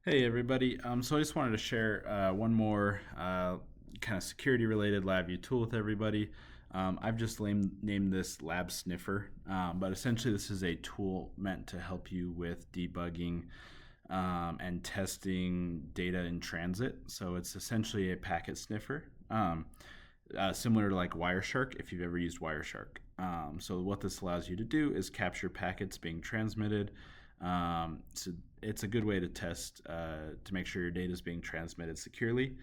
Hey everybody, so I just wanted to share one more kind of security related LabVIEW tool with everybody. I've just named this LabSNIFFER, but essentially this is a tool meant to help you with debugging and testing data in transit. So it's essentially a packet sniffer, similar to like Wireshark if you've ever used Wireshark. So what this allows you to do is capture packets being transmitted. So it's a good way to test to make sure your data is being transmitted securely.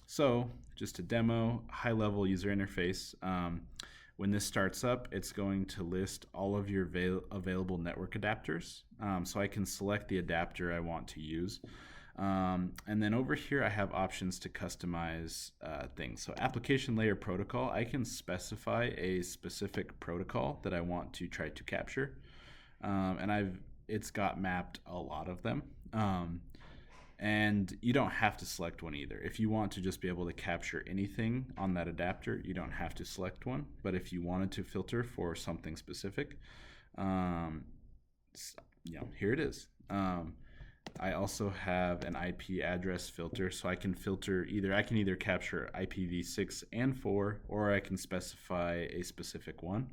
So just to demo, high-level user interface. When this starts up, it's going to list all of your available network adapters. So I can select the adapter I want to use. And then over here, I have options to customize things. So application layer protocol, I can specify a specific protocol that I want to try to capture. And it's got mapped a lot of them. And you don't have to select one either. If you want to just be able to capture anything on that adapter, you don't have to select one. But if you wanted to filter for something specific, here it is. I also have an IP address filter, so I can filter I can either capture IPv6 and 4, or I can specify a specific one.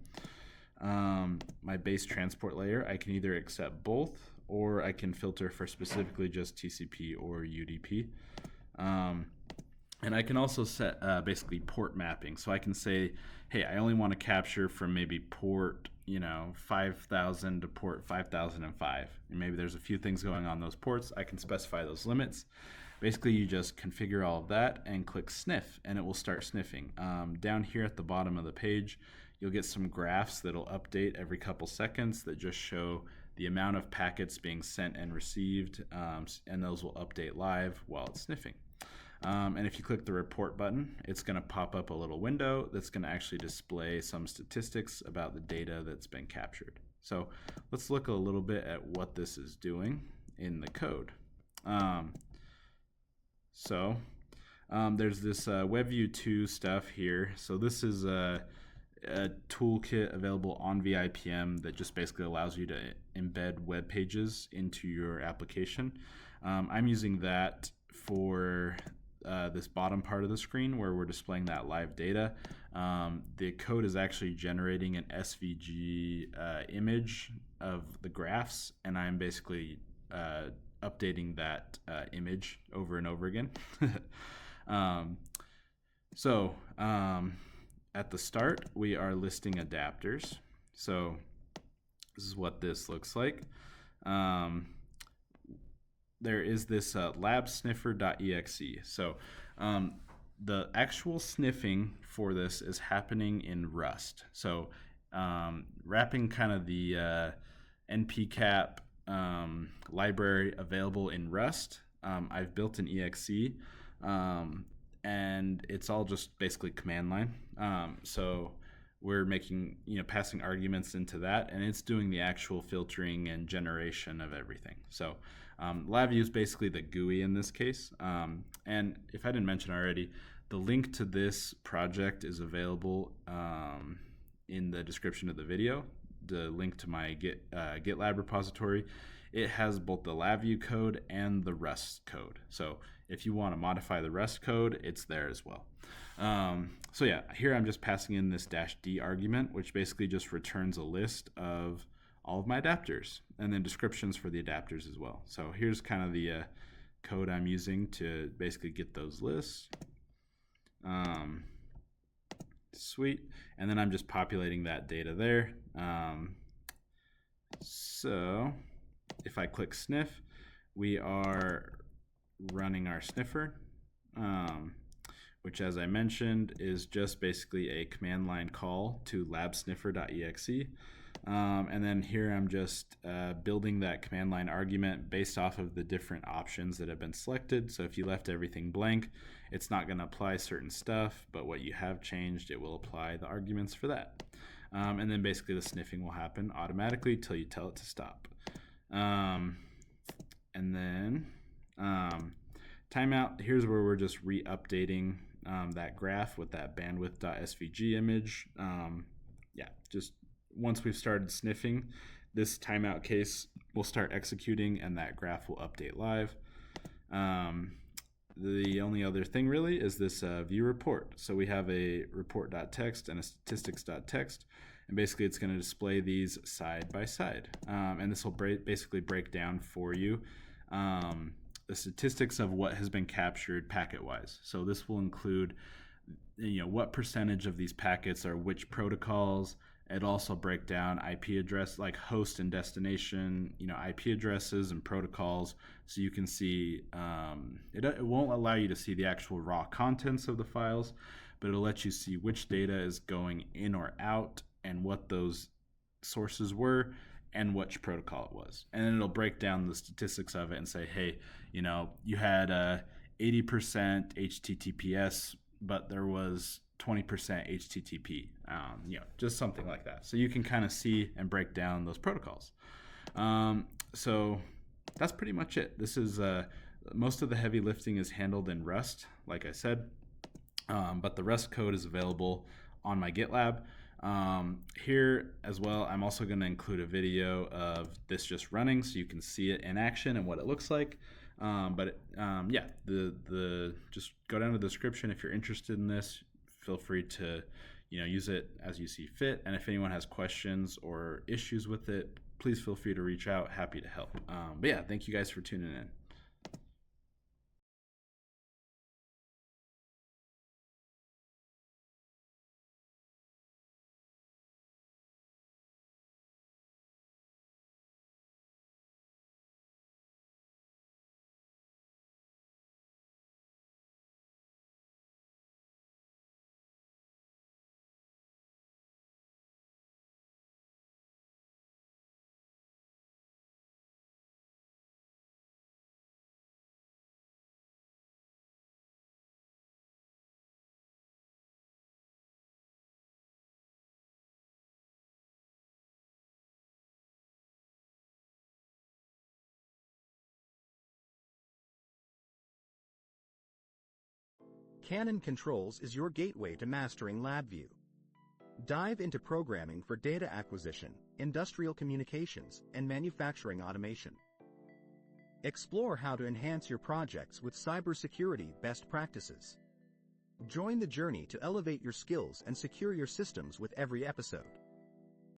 My base transport layer, I can either accept both, or I can filter for specifically just TCP or UDP. And I can also set basically port mapping. So I can say, hey, I only want to capture from maybe port 5,000 to port 5005. And maybe there's a few things going on those ports. I can specify those limits. Basically, you just configure all of that and click sniff, and it will start sniffing. Down here at the bottom of the page, you'll get some graphs that'll update every couple seconds that just show the amount of packets being sent and received, and those will update live while it's sniffing. And if you click the report button, it's going to pop up a little window that's going to actually display some statistics about the data that's been captured. So let's look a little bit at what this is doing in the code. There's this LabVIEW 2 stuff here. So this is a toolkit available on VIPM that just basically allows you to embed web pages into your application. I'm using that for this bottom part of the screen where we're displaying that live data. The code is actually generating an SVG image of the graphs, and I'm basically updating that image over and over again. At the start, we are listing adapters. So this is what this looks like. There is this LabSNIFFER.exe. So the actual sniffing for this is happening in Rust. So wrapping kind of the npcap library available in Rust, I've built an exe, and it's all just basically command line. So we're making, passing arguments into that, and it's doing the actual filtering and generation of everything. So LabVIEW is basically the GUI in this case. And if I didn't mention already, the link to this project is available in the description of the video. The link to my GitLab repository. It has both the LabVIEW code and the Rust code. So if you want to modify the Rust code, it's there as well. Here I'm just passing in this -d argument, which basically just returns a list of all of my adapters and then descriptions for the adapters as well. So here's kind of the code I'm using to basically get those lists. Sweet. And then I'm just populating that data there. So if I click sniff, we are running our sniffer, which, as I mentioned, is just basically a command line call to labsniffer.exe. And then here I'm just building that command line argument based off of the different options that have been selected. So if you left everything blank, it's not going to apply certain stuff, but what you have changed, it will apply the arguments for that. And then basically the sniffing will happen automatically till you tell it to stop. And then timeout, here's where we're just re-updating that graph with that bandwidth.svg image. Just once we've started sniffing, this timeout case will start executing and that graph will update live. The only other thing really is this view report. So we have a report.txt and a statistics.txt, and basically it's going to display these side by side. And this will basically break down for you the statistics of what has been captured packet-wise. So this will include what percentage of these packets are which protocols. It also break down IP address, like host and destination, IP addresses and protocols. So you can see, it won't allow you to see the actual raw contents of the files, but it'll let you see which data is going in or out and what those sources were and which protocol it was. And then it'll break down the statistics of it and say, hey, you had 80% HTTPS, but there was 20% HTTP, just something like that. So you can kind of see and break down those protocols. So that's pretty much it. This is most of the heavy lifting is handled in Rust, like I said, but the Rust code is available on my GitLab. Here as well, I'm also going to include a video of this just running so you can see it in action and what it looks like. Just go down to the description if you're interested in this. Feel free to use it as you see fit, and if anyone has questions or issues with it, please feel free to reach out. Happy to help. Thank you guys for tuning in. Canon Controls is your gateway to mastering LabVIEW. Dive into programming for data acquisition, industrial communications, and manufacturing automation. Explore how to enhance your projects with cybersecurity best practices. Join the journey to elevate your skills and secure your systems with every episode.